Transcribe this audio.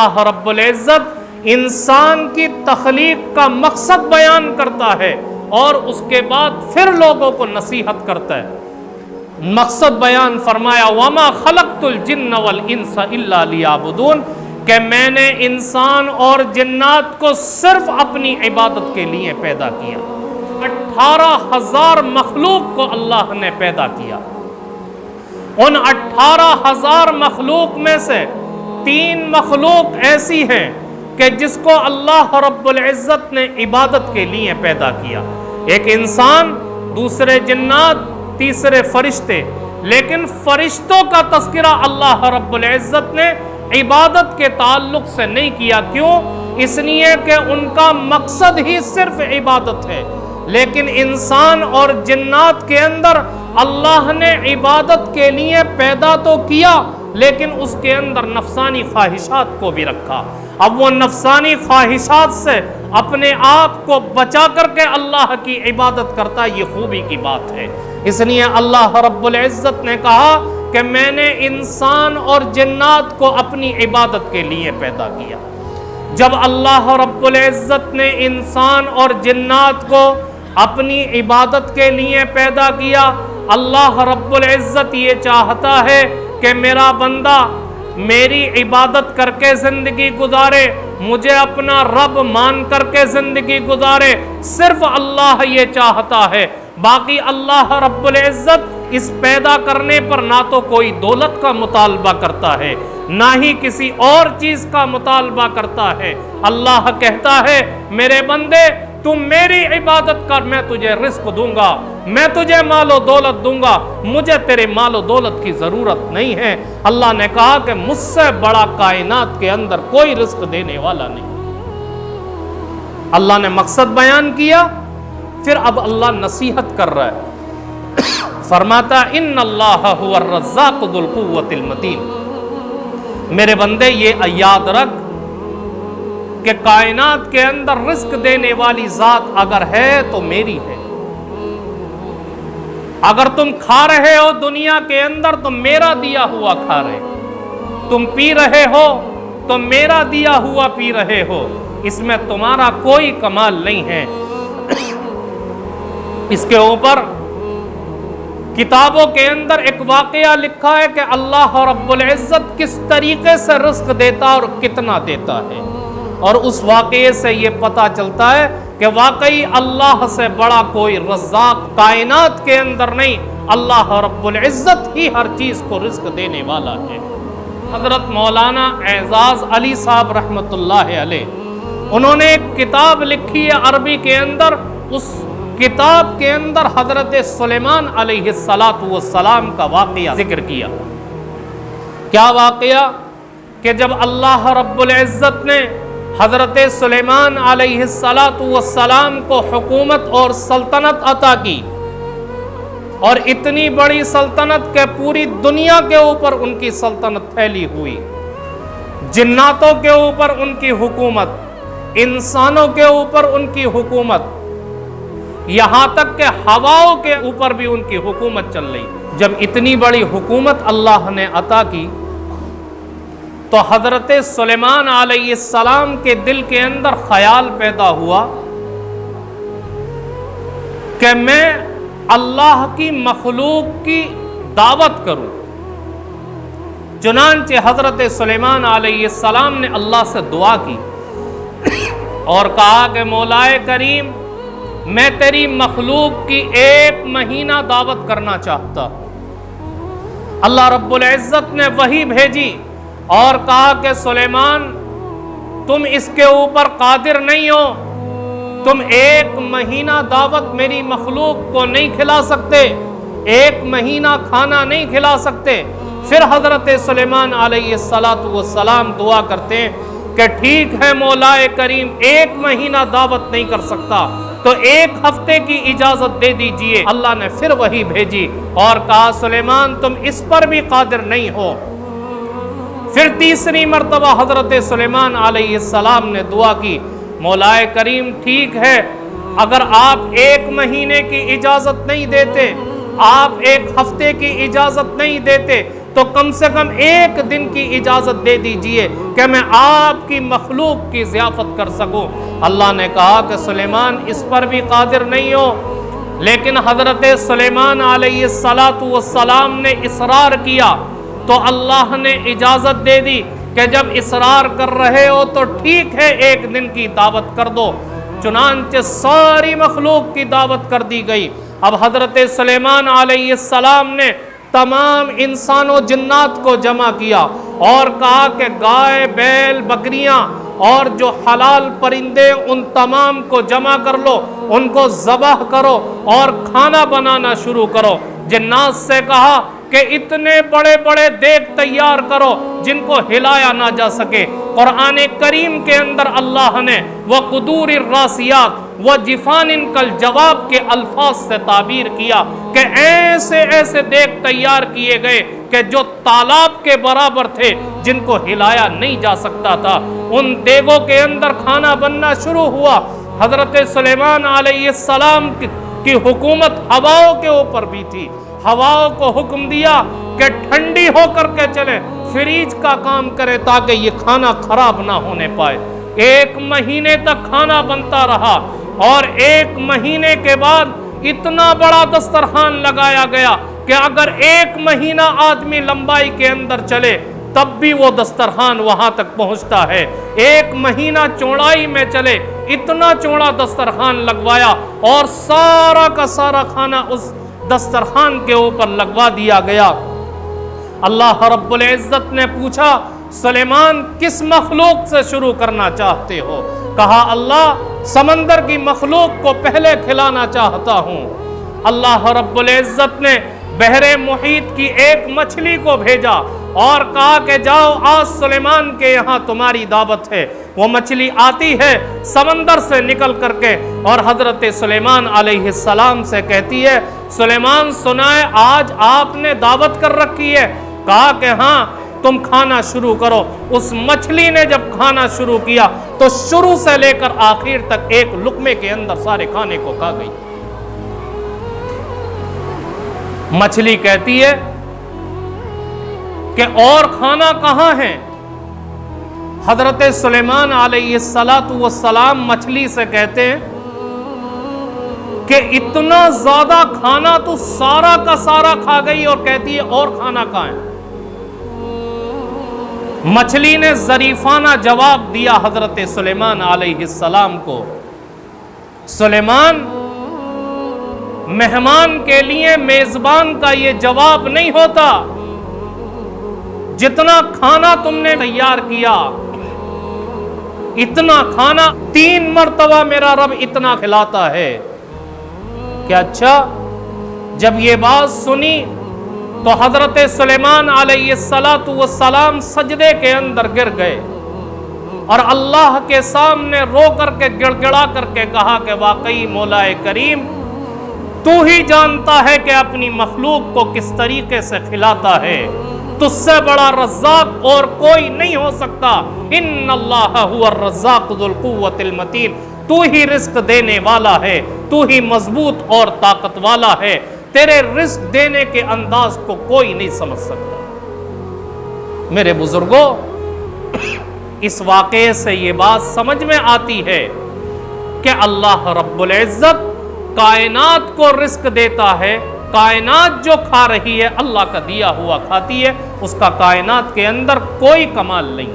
اللہ رب العزت انسان کی تخلیق کا مقصد بیان کرتا ہے اور اس کے بعد پھر لوگوں کو نصیحت کرتا ہے۔ مقصد بیان فرمایا وَمَا خَلَقْتُ الْجِنَّ وَالْإِنسَ إِلَّا لِيَعْبُدُونَ، کہ میں نے انسان اور جنات کو صرف اپنی عبادت کے لیے پیدا کیا۔ 18,000 مخلوق کو اللہ نے پیدا کیا۔ ان 18,000 مخلوق میں سے 3 مخلوق ایسی ہیں کہ جس کو اللہ رب العزت نے عبادت کے لیے پیدا کیا، ایک انسان، دوسرے جنات، تیسرے فرشتے۔ لیکن فرشتوں کا تذکرہ اللہ رب العزت نے عبادت کے تعلق سے نہیں کیا۔ کیوں؟ اس لیے کہ ان کا مقصد ہی صرف عبادت ہے۔ لیکن انسان اور جنات کے اندر اللہ نے عبادت کے لیے پیدا تو کیا، لیکن اس کے اندر نفسانی خواہشات کو بھی رکھا۔ اب وہ نفسانی خواہشات سے اپنے آپ کو بچا کر کے اللہ کی عبادت کرتا، یہ خوبی کی بات ہے۔ اس لیے اللہ رب العزت نے کہا کہ میں نے انسان اور جنات کو اپنی عبادت کے لیے پیدا کیا۔ جب اللہ رب العزت نے انسان اور جنات کو اپنی عبادت کے لیے پیدا کیا، اللہ رب العزت یہ چاہتا ہے کہ میرا بندہ میری عبادت کر کے زندگی گزارے، مجھے اپنا رب مان کر کے زندگی گزارے۔ صرف اللہ یہ چاہتا ہے۔ باقی اللہ رب العزت اس پیدا کرنے پر نہ تو کوئی دولت کا مطالبہ کرتا ہے، نہ ہی کسی اور چیز کا مطالبہ کرتا ہے۔ اللہ کہتا ہے میرے بندے تم میری عبادت کر، میں تجھے رزق دوں گا، میں تجھے مال و دولت دوں گا، مجھے تیرے مال و دولت کی ضرورت نہیں ہے۔ اللہ نے کہا کہ مجھ سے بڑا کائنات کے اندر کوئی رزق دینے والا نہیں۔ اللہ نے مقصد بیان کیا، پھر اب اللہ نصیحت کر رہا ہے، فرماتا ان اللہ هو الرزاق ذو القوة المتین۔ میرے بندے یہ یاد رکھ کہ کائنات کے اندر رزق دینے والی ذات اگر ہے تو میری ہے۔ اگر تم کھا رہے ہو دنیا کے اندر تو میرا دیا ہوا کھا رہے، تم پی رہے ہو تو میرا دیا ہوا پی رہے ہو، اس میں تمہارا کوئی کمال نہیں ہے۔ اس کے اوپر کتابوں کے اندر ایک واقعہ لکھا ہے کہ اللہ رب العزت کس طریقے سے رزق دیتا اور کتنا دیتا ہے، اور اس واقعے سے یہ پتہ چلتا ہے کہ واقعی اللہ سے بڑا کوئی رزاق کائنات کے اندر نہیں، اللہ رب العزت ہی ہر چیز کو رزق دینے والا ہے۔ حضرت مولانا اعزاز علی صاحب رحمۃ اللہ علیہ، انہوں نے ایک کتاب لکھی ہے عربی کے اندر، اس کتاب کے اندر حضرت سلیمان علیہ السلام کا واقعہ ذکر کیا۔ کیا واقعہ؟ کہ جب اللہ رب العزت نے حضرت سلیمان علیہ السلام کو حکومت اور سلطنت عطا کی، اور اتنی بڑی سلطنت کہ پوری دنیا کے اوپر ان کی سلطنت پھیلی ہوئی، جناتوں کے اوپر ان کی حکومت، انسانوں کے اوپر ان کی حکومت، یہاں تک کہ ہواؤں کے اوپر بھی ان کی حکومت چل رہی۔ جب اتنی بڑی حکومت اللہ نے عطا کی تو حضرت سلیمان علیہ السلام کے دل کے اندر خیال پیدا ہوا کہ میں اللہ کی مخلوق کی دعوت کروں۔ چنانچہ حضرت سلیمان علیہ السلام نے اللہ سے دعا کی اور کہا کہ مولائے کریم میں تیری مخلوق کی 1 مہینہ دعوت کرنا چاہتا۔ اللہ رب العزت نے وحی بھیجی اور کہا کہ سلیمان تم اس کے اوپر قادر نہیں ہو، تم 1 مہینہ دعوت میری مخلوق کو نہیں کھلا سکتے، 1 مہینہ کھانا نہیں کھلا سکتے۔ پھر حضرت سلیمان علیہ السلام دعا کرتے ہیں کہ ٹھیک ہے مولائے کریم 1 مہینہ دعوت نہیں کر سکتا تو 1 ہفتے کی اجازت دے دیجئے۔ اللہ نے پھر وہی بھیجی اور کہا سلیمان تم اس پر بھی قادر نہیں ہو۔ پھر تیسری مرتبہ حضرت سلیمان علیہ السلام نے دعا کی مولائے کریم ٹھیک ہے اگر آپ 1 مہینے کی اجازت نہیں دیتے، آپ 1 ہفتے کی اجازت نہیں دیتے، تو کم سے کم ایک دن کی اجازت دے دیجئے کہ میں آپ کی مخلوق کی ضیافت کر سکوں۔ اللہ نے کہا کہ سلیمان اس پر بھی قادر نہیں ہو، لیکن حضرت سلیمان علیہ السلام نے اصرار کیا تو اللہ نے اجازت دے دی کہ جب اصرار کر رہے ہو تو ٹھیک ہے، ایک دن کی دعوت کر دو۔ چنانچہ ساری مخلوق کی دعوت کر دی گئی۔ اب حضرت سلیمان علیہ السلام نے تمام انسان و جنات کو جمع کیا اور کہا کہ گائے، بیل، بکریاں اور جو حلال پرندے ان تمام کو جمع کر لو، ان کو ذبح کرو اور کھانا بنانا شروع کرو۔ جنات سے کہا کہ اتنے بڑے بڑے دیگ تیار کرو جن کو ہلایا نہ جا سکے۔ قرآن کریم کے اندر اللہ نے وَقُدُورِ الرَّاسِيَاتِ وَجِفَانٍ كَالْجَوَابِ کے الفاظ سے تعبیر کیا کہ ایسے ایسے دیگ تیار کیے گئے کہ جو تالاب کے برابر تھے، جن کو ہلایا نہیں جا سکتا تھا۔ ان دیگوں کے اندر کھانا بننا شروع ہوا۔ حضرت سلیمان علیہ السلام کی حکومت ہواؤں کے اوپر بھی تھی۔ ہواؤں کو حکم دیا کہ ٹھنڈی ہو کر کے چلے، فریج کا کام کرے تاکہ یہ کھانا خراب نہ ہونے پائے۔ 1 مہینے تک کھانا بنتا رہا اور 1 مہینے کے بعد اتنا بڑا دسترخوان لگایا گیا کہ اگر 1 مہینہ آدمی لمبائی کے اندر چلے تب بھی وہ دسترخوان وہاں تک پہنچتا ہے۔ 1 مہینہ چوڑائی میں چلے، اتنا چوڑا دسترخوان لگوایا اور سارا کا سارا کھانا اس دسترخوان کے اوپر لگوا دیا گیا۔ اللہ رب العزت نے پوچھا، سلیمان کس مخلوق سے شروع کرنا چاہتے ہو؟ کہا اللہ سمندر کی مخلوق کو پہلے کھلانا چاہتا ہوں۔ اللہ رب العزت نے بحر محیط کی ایک مچھلی کو بھیجا اور کہا کہ جاؤ آج سلیمان کے یہاں تمہاری دعوت ہے۔ وہ مچھلی آتی ہے سمندر سے نکل کر کے اور حضرت سلیمان علیہ السلام سے کہتی ہے، سلیمان سنائے آج آپ نے دعوت کر رکھی ہے؟ کہا کہ ہاں، تم کھانا شروع کرو۔ اس مچھلی نے جب کھانا شروع کیا تو شروع سے لے کر آخر تک ایک لقمے کے اندر سارے کھانے کو کھا گئی۔ مچھلی کہتی ہے کہ اور کھانا کہاں ہے؟ حضرت سلیمان علیہ السلام مچھلی سے کہتے ہیں کہ اتنا زیادہ کھانا تو سارا کا سارا کھا گئی اور کہتی ہے اور کھانا کہاں ہے؟ مچھلی نے ظریفانہ جواب دیا حضرت سلیمان علیہ السلام کو، سلیمان مہمان کے لیے میزبان کا یہ جواب نہیں ہوتا، جتنا کھانا تم نے تیار کیا، اتنا کھانا 3 مرتبہ میرا رب اتنا کھلاتا ہے۔ کہ اچھا، جب یہ بات سنی تو حضرت سلیمان علیہ السلام سجدے کے اندر گر گئے اور اللہ کے سامنے رو کر کے گڑ گڑا کر کے کہا کہ واقعی مولا کریم تو ہی جانتا ہے کہ اپنی مخلوق کو کس طریقے سے کھلاتا ہے، تجھ سے بڑا رزاق اور کوئی نہیں ہو سکتا۔ ان اللہ هو الرزاق ذو القوة المتین، تو ہی رزق دینے والا ہے، تو ہی مضبوط اور طاقت والا ہے، تیرے رزق دینے کے انداز کو کوئی نہیں سمجھ سکتا۔ میرے بزرگوں، اس واقعے سے یہ بات سمجھ میں آتی ہے کہ اللہ رب العزت کائنات کو رزق دیتا ہے، کائنات جو کھا رہی ہے اللہ کا دیا ہوا کھاتی ہے، اس کا کائنات کے اندر کوئی کمال نہیں۔